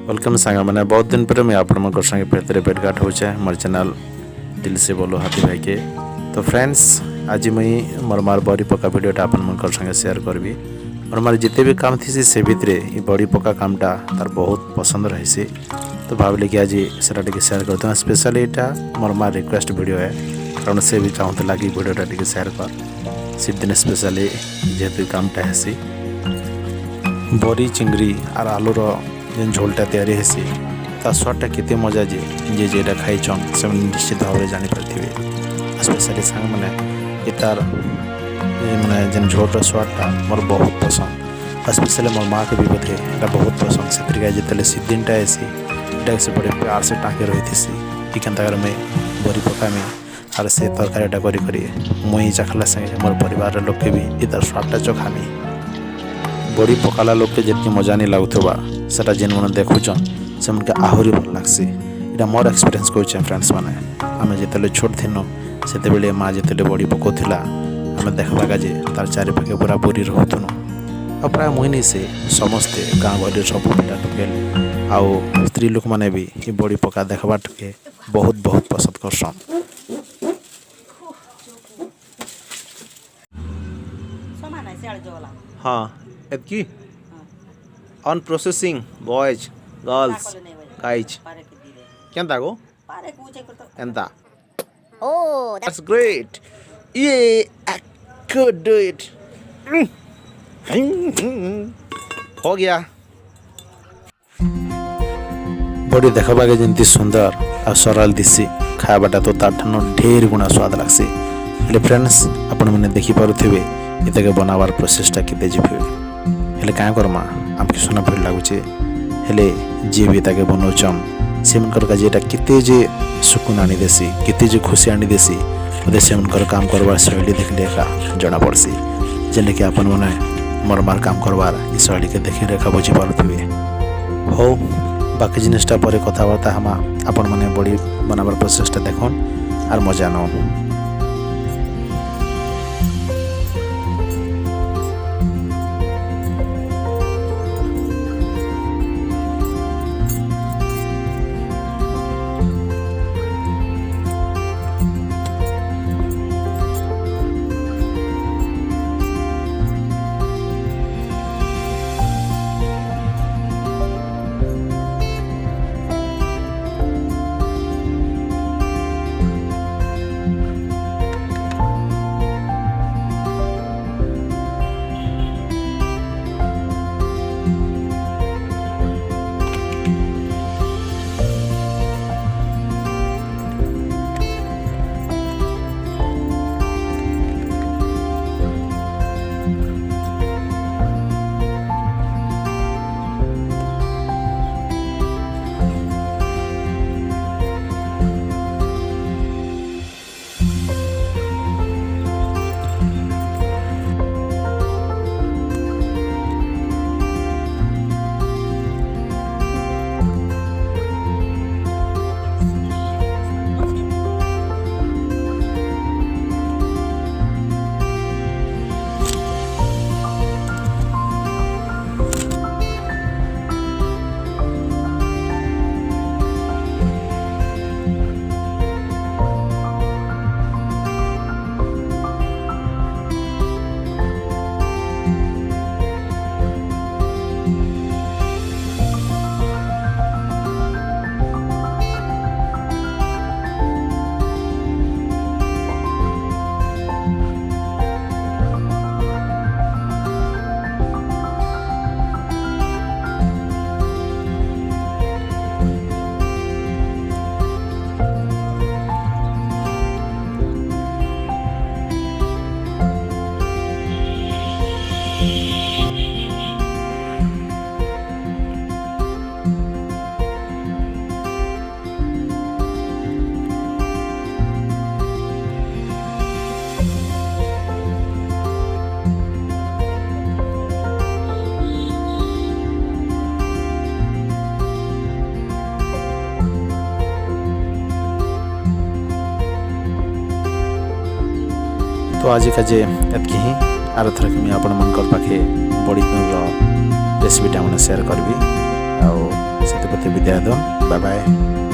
Welcome सांग मैंने बहुत दिन पर मैं आप संगे फिर भेटघाट हो मोर चैनल दिल से बोलो हाथी भाई के। तो फ्रेंड्स आज मुई मोर मार बड़ी पका वीडियोटा आप संगे शेयर करबी। और मार जिते भी काम थी से भितर ये बड़ी पका कामटा तार बहुत पसंद रही। तो भाविले कि आज से शेयर करते हैं। स्पेशली यहाँ मोर मार रिक्वेस्ट वीडियो है कारण से भी चाहूला कि वीडियोटा टी शेयर कर शीत दिन स्पेशली जेहेतु कामटा हेसी बड़ी चिंगरी और आलूर जेन झोलटा तैयारी हेसी ता स्वादटा केते मजा जे जेटा खाइछन से निश्चित भाव में जानीपारे। स्पेशली सांग मैंने तार मैंने जेन झोलर स्वादटा मोर बहुत पसंद। स्पेशली मोर माँ के भी बोधे बहुत पसंद से जिते शीत दिनटा ऐसी से बड़े प्यार से टाँके रही थी कि मैं बड़ी पकामी और से तरकारीटा करी मुई चाखला संगे मोर परिवार लोग के भी तार स्वादटा चखामी। बड़ी पकाला लोग के जितनी मजा नहीं लगुवा से जेन मैंने देखुचन से मन के आहरी भल लगसी। यहाँ मोर एक्सपीरियंस कहूँ फ्रेंड्स मैंने आम जिते छोट थिनु से माँ जिते बड़ी पकाउला आम देखला जे तार चारिपाखे पूरा बुरी रोथुनु और प्राय मुहिनी से समस्ते गाँ गहली सब पिला टुकेल आउ स्त्री लोक मैंने भी ये बड़ी पका देखवा टके बहुत बहुत पसंद करसन। हाँ एतकी on processing boys girls guys केंता गो एंता Oh, दैट्स ग्रेट ये आई कुड डू इट हो गया। बड़ी देखा के जमी सुंदर और सरल दिसी खावाटा तो तार ढेर गुणा स्वाद लगसी। हेले फ्रेंड्स आपण मैंने देखिपे ये बनावार प्रोसेसटा केते जीवे हेले क्या करमा आमके सुना भल लगुचे हेले जी भी ताके बनाऊन से मनकर का जेटा केते जे सुकून आनी देसी केते जे खुशी आनी देसी मते से मनकर काम करवार शैली देखले का जना पड़सी जेने कि अपन मने मोर मार काम करवार ई शैली के देखि रेखा बुझी पारुथिबे। हो बाकी जिनिसटा परे कथाबार्ता हमा अपन मने बड़ी बनावार प्रोसेसटा देखन और मजा न। तो आज का जे एतकी ही आर थरक मुझे आपण पाखे बड़ी रेसिपीटा मैंने शेयर करबी आ प्रति विदाय दन बाय बाय।